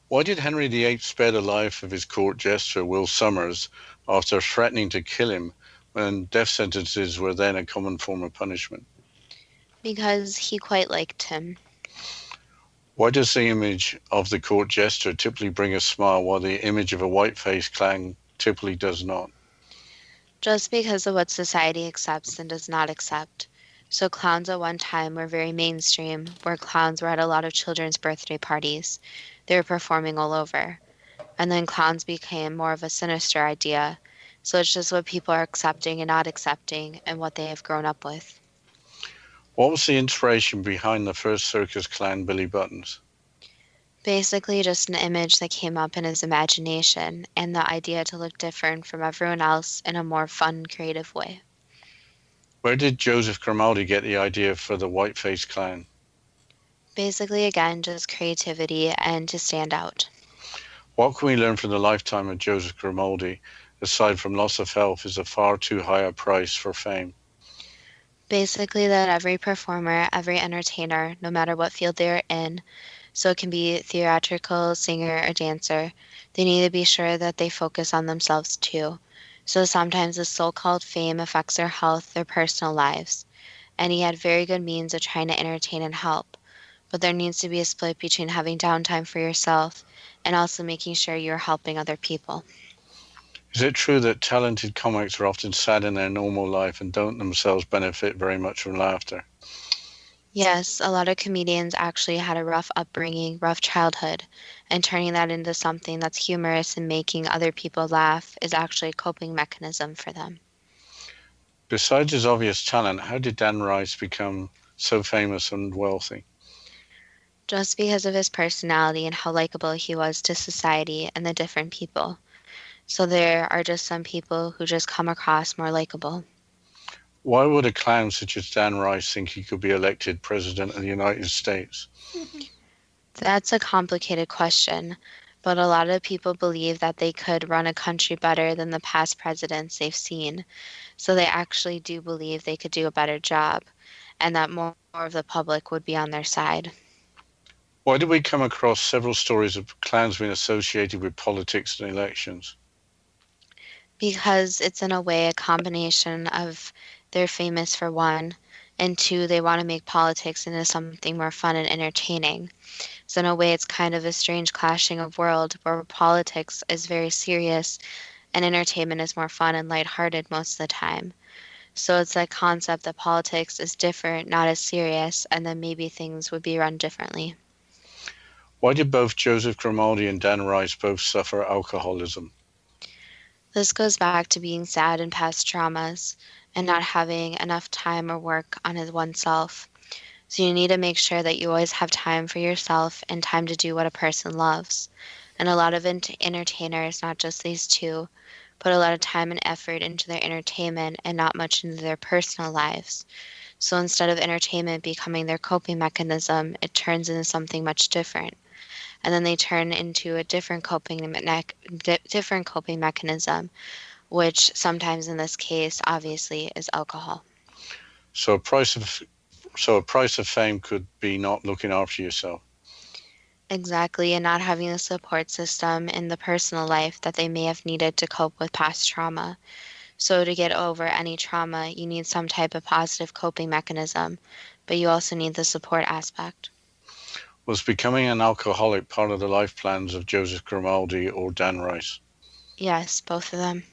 Why did Henry VIII spare the life of his court jester, Will Somers, after threatening to kill him when death sentences were then a common form of punishment? Because he quite liked him. Why does the image of the court jester typically bring a smile while the image of a whiteface clown typically does not? Just because of what society accepts and does not accept. So clowns at one time were very mainstream, where clowns were at a lot of children's birthday parties. They were performing all over. And then clowns became more of a sinister idea. So it's just what people are accepting and not accepting and what they have grown up with. What was the inspiration behind the first circus clown, Billy Buttons? Basically just an image that came up in his imagination and the idea to look different from everyone else in a more fun, creative way. Where did Joseph Grimaldi get the idea for the whiteface clown? Basically, again, just creativity and to stand out. What can we learn from the lifetime of Joseph Grimaldi, aside from loss of health is a far too high a price for fame? Basically, that every performer, every entertainer, no matter what field they're in, so it can be theatrical, singer, or dancer, they need to be sure that they focus on themselves too. So sometimes the so-called fame affects their health, their personal lives. And he had very good means of trying to entertain and help. But there needs to be a split between having downtime for yourself and also making sure you're helping other people. Is it true that talented comics are often sad in their normal life and don't themselves benefit very much from laughter? Yes, a lot of comedians actually had a rough upbringing, rough childhood, and turning that into something that's humorous and making other people laugh is actually a coping mechanism for them. Besides his obvious talent, how did Dan Rice become so famous and wealthy? Just because of his personality and how likable he was to society and the different people. So there are just some people who just come across more likable. Why would a clown such as Dan Rice think he could be elected President of the United States? That's a complicated question, but a lot of people believe that they could run a country better than the past presidents they've seen. So they actually do believe they could do a better job and that more of the public would be on their side. Why did we come across several stories of clowns being associated with politics and elections? Because it's in a way a combination of they're famous for one, and two, they want to make politics into something more fun and entertaining. So in a way, it's kind of a strange clashing of world where politics is very serious and entertainment is more fun and lighthearted most of the time. So it's that concept that politics is different, not as serious, and then maybe things would be run differently. Why did both Joseph Grimaldi and Dan Rice both suffer alcoholism? This goes back to being sad and past traumas and not having enough time or work on oneself. So you need to make sure that you always have time for yourself and time to do what a person loves. And a lot of entertainers, not just these two, put a lot of time and effort into their entertainment and not much into their personal lives. So instead of entertainment becoming their coping mechanism, it turns into something much different. And then they turn into a different coping mechanism, which sometimes in this case, obviously, is alcohol. So a price of fame could be not looking after yourself. Exactly, and not having a support system in the personal life that they may have needed to cope with past trauma. So to get over any trauma, you need some type of positive coping mechanism, but you also need the support aspect. Was becoming an alcoholic part of the life plans of Joseph Grimaldi or Dan Rice? Yes, both of them.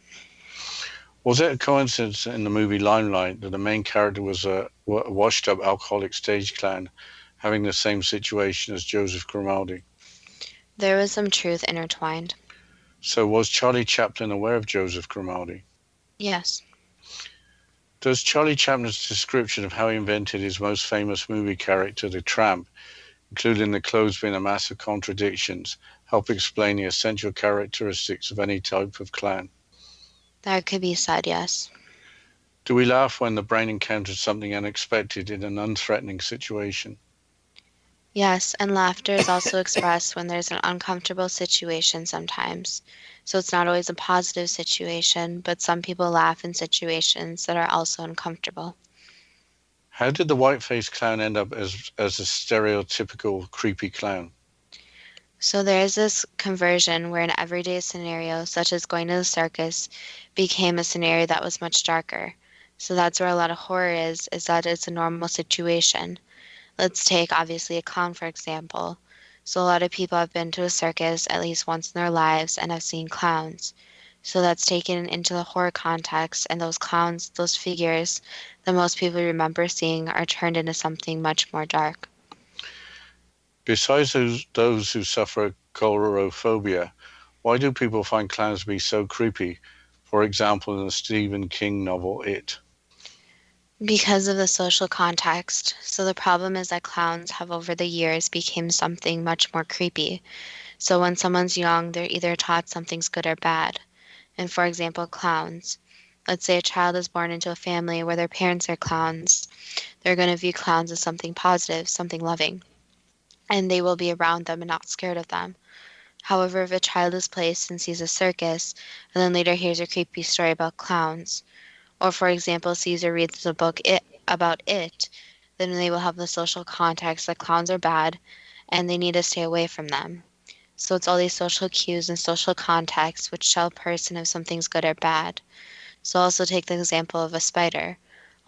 Was it a coincidence in the movie Limelight that the main character was a washed-up alcoholic stage clown having the same situation as Joseph Grimaldi? There was some truth intertwined. So was Charlie Chaplin aware of Joseph Grimaldi? Yes. Does Charlie Chaplin's description of how he invented his most famous movie character, the Tramp, including the clothes being a mass of contradictions, help explain the essential characteristics of any type of clown? That could be said, yes. Do we laugh when the brain encounters something unexpected in an unthreatening situation? Yes, and laughter is also expressed when there's an uncomfortable situation sometimes. So it's not always a positive situation, but some people laugh in situations that are also uncomfortable. How did the whiteface clown end up as a stereotypical creepy clown? So there is this conversion where an everyday scenario, such as going to the circus, became a scenario that was much darker. So that's where a lot of horror is that it's a normal situation. Let's take obviously a clown, for example. So a lot of people have been to a circus at least once in their lives and have seen clowns. So that's taken into the horror context, and those clowns, those figures that most people remember seeing, are turned into something much more dark. Besides those who suffer coulrophobia, why do people find clowns to be so creepy? For example, in the Stephen King novel It. Because of the social context. So the problem is that clowns have over the years become something much more creepy. So when someone's young, they're either taught something's good or bad. And for example, clowns. Let's say a child is born into a family where their parents are clowns. They're going to view clowns as something positive, something loving, and they will be around them and not scared of them. However, if a child is placed and sees a circus, and then later hears a creepy story about clowns, or for example sees or reads a book about it, then they will have the social context that clowns are bad and they need to stay away from them. So it's all these social cues and social contexts which tell a person if something's good or bad. So also take the example of a spider.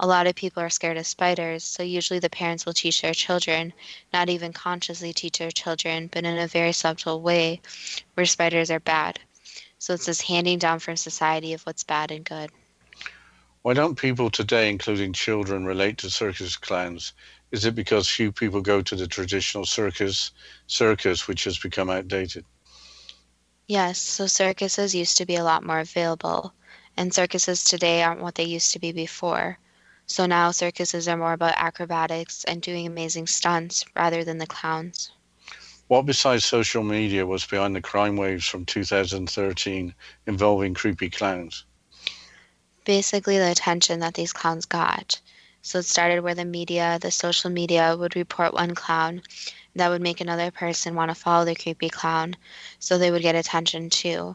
A lot of people are scared of spiders, so usually the parents will teach their children, not even consciously teach their children, but in a very subtle way, where spiders are bad. So it's this handing down from society of what's bad and good. Why don't people today, including children, relate to circus clowns? Is it because few people go to the traditional circus which has become outdated? Yes, so circuses used to be a lot more available, and circuses today aren't what they used to be before. So now circuses are more about acrobatics and doing amazing stunts rather than the clowns. What besides social media was behind the crime waves from 2013 involving creepy clowns? Basically, the attention that these clowns got. So it started where the social media would report one clown that would make another person want to follow the creepy clown, so they would get attention too.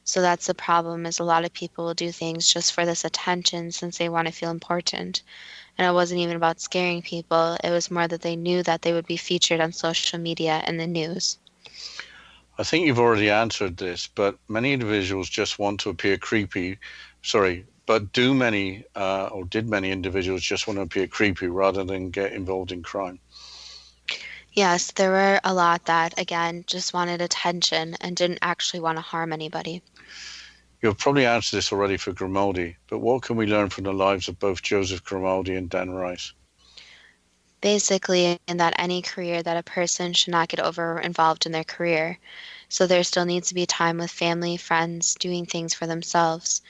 So that's the problem is a lot of people will do things just for this attention since they want to feel important. And it wasn't even about scaring people, it was more that they knew that they would be featured on social media and the news. I think you've already answered this, but many individuals just want to appear creepy. Sorry, but did many individuals just want to appear creepy rather than get involved in crime? Yes, there were a lot that, again, just wanted attention and didn't actually want to harm anybody. You've probably answered this already for Grimaldi, but what can we learn from the lives of both Joseph Grimaldi and Dan Rice? Basically, in that any career that a person should not get over involved in their career. So there still needs to be time with family, friends, doing things for themselves.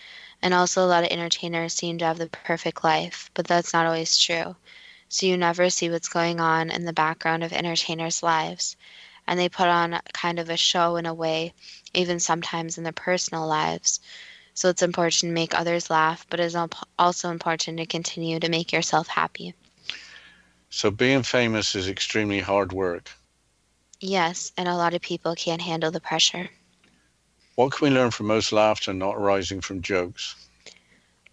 And also a lot of entertainers seem to have the perfect life, but that's not always true. So you never see what's going on in the background of entertainers' lives. And they put on kind of a show in a way, even sometimes in their personal lives. So it's important to make others laugh, but it's also important to continue to make yourself happy. So being famous is extremely hard work. Yes, and a lot of people can't handle the pressure. What can we learn from most laughter not arising from jokes?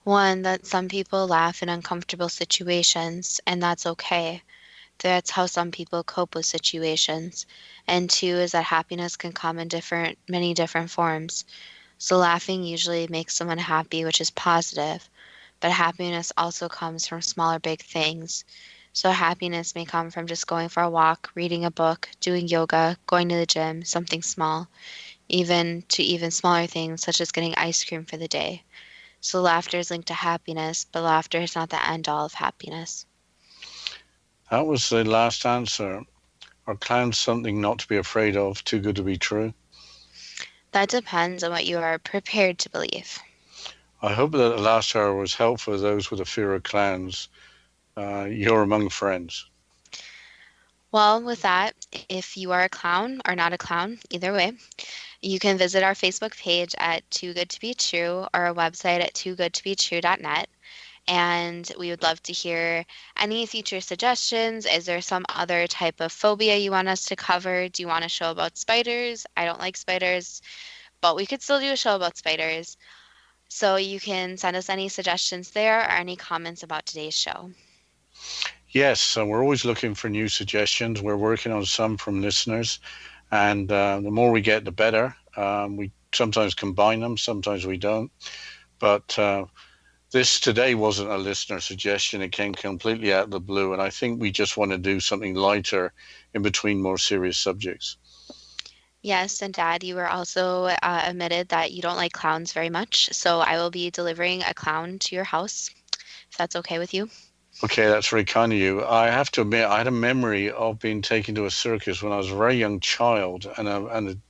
One, that some people laugh in uncomfortable situations, and that's okay. That's how some people cope with situations. And two is that happiness can come in many different forms. So laughing usually makes someone happy, which is positive, but happiness also comes from small or big things. So happiness may come from just going for a walk, reading a book, doing yoga, going to the gym, something small, even smaller things such as getting ice cream for the day. So laughter is linked to happiness, but laughter is not the end all of happiness. That was the last answer. Are clowns something not to be afraid of, too good to be true? That depends on what you are prepared to believe. I hope that the last hour was helpful for those with a fear of clowns. You're among friends. Well, with that, if you are a clown or not a clown, either way, you can visit our Facebook page at Too Good to Be True or our website at toogoodtobetrue.net. And we would love to hear any future suggestions. Is there some other type of phobia you want us to cover? Do you want a show about spiders? I don't like spiders, but we could still do a show about spiders. So you can send us any suggestions there or any comments about today's show. Yes, so we're always looking for new suggestions. We're working on some from listeners, and the more we get, the better. We sometimes combine them, sometimes we don't. But this today wasn't a listener suggestion. It came completely out of the blue, and I think we just want to do something lighter in between more serious subjects. Yes, and Dad, you were also admitted that you don't like clowns very much, so I will be delivering a clown to your house, if that's okay with you. Okay, that's very kind of you. I have to admit, I had a memory of being taken to a circus when I was a very young child, and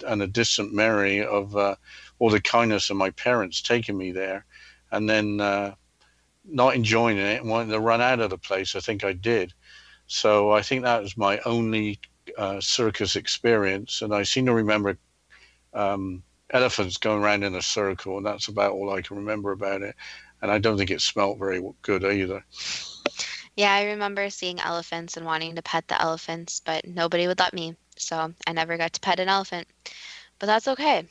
a distant memory of all the kindness of my parents taking me there, and then not enjoying it and wanting to run out of the place. I think I did. So I think that was my only circus experience, and I seem to remember elephants going around in a circle, and that's about all I can remember about it. And I don't think it smelled very good either. Yeah, I remember seeing elephants and wanting to pet the elephants, but nobody would let me, so I never got to pet an elephant. But that's okay.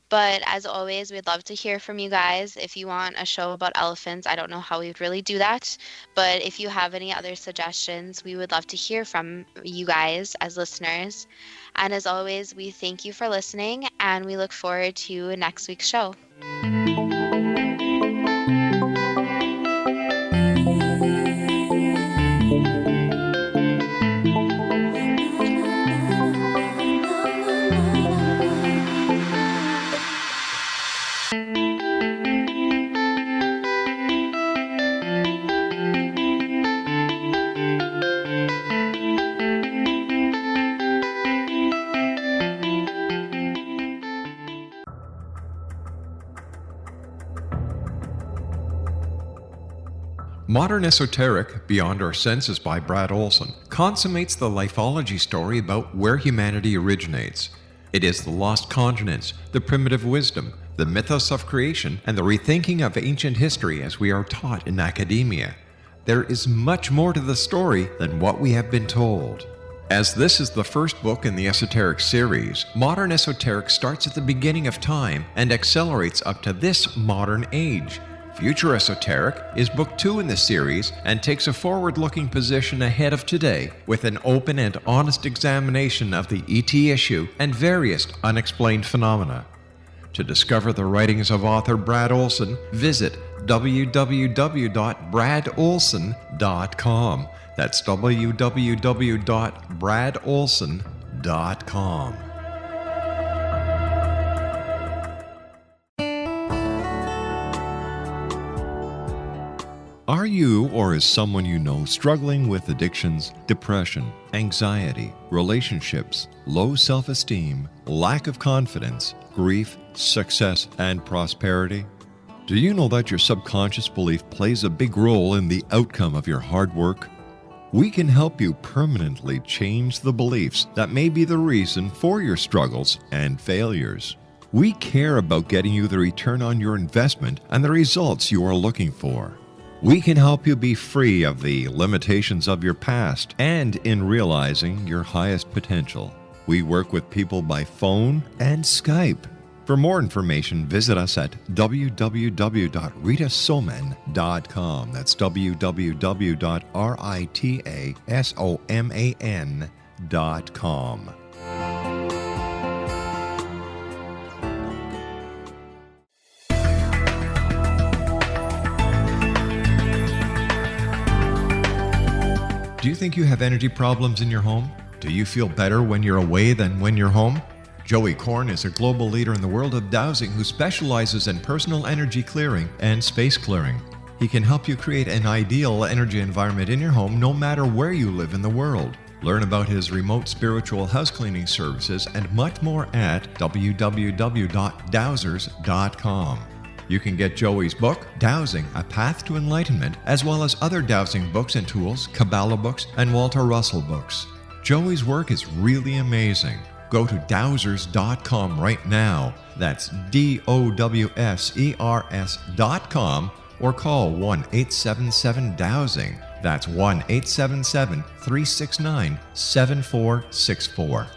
But as always, we'd love to hear from you guys. If you want a show about elephants, I don't know how we'd really do that, but if you have any other suggestions, we would love to hear from you guys as listeners. And as always, we thank you for listening, and we look forward to next week's show. Modern Esoteric, Beyond Our Senses by Brad Olson, consummates the lifeology story about where humanity originates. It is the lost continents, the primitive wisdom, the mythos of creation, and the rethinking of ancient history as we are taught in academia. There is much more to the story than what we have been told. As this is the first book in the Esoteric series, Modern Esoteric starts at the beginning of time and accelerates up to this modern age. Future Esoteric is book 2 in the series and takes a forward-looking position ahead of today with an open and honest examination of the ET issue and various unexplained phenomena. To discover the writings of author Brad Olson, visit www.bradolson.com. That's www.bradolson.com. Are you or is someone you know struggling with addictions, depression, anxiety, relationships, low self-esteem, lack of confidence, grief, success, and prosperity? Do you know that your subconscious belief plays a big role in the outcome of your hard work? We can help you permanently change the beliefs that may be the reason for your struggles and failures. We care about getting you the return on your investment and the results you are looking for. We can help you be free of the limitations of your past and in realizing your highest potential. We work with people by phone and Skype. For more information, visit us at www.ritasoman.com. That's www.ritasoman.com. Do you think you have energy problems in your home? Do you feel better when you're away than when you're home? Joey Korn is a global leader in the world of dowsing who specializes in personal energy clearing and space clearing. He can help you create an ideal energy environment in your home no matter where you live in the world. Learn about his remote spiritual house cleaning services and much more at www.dowsers.com. You can get Joey's book, Dowsing, A Path to Enlightenment, as well as other dowsing books and tools, Kabbalah books, and Walter Russell books. Joey's work is really amazing. Go to dowsers.com right now. That's DOWSERS.com or call 1-877-DOWSING. That's 1-877-369-7464.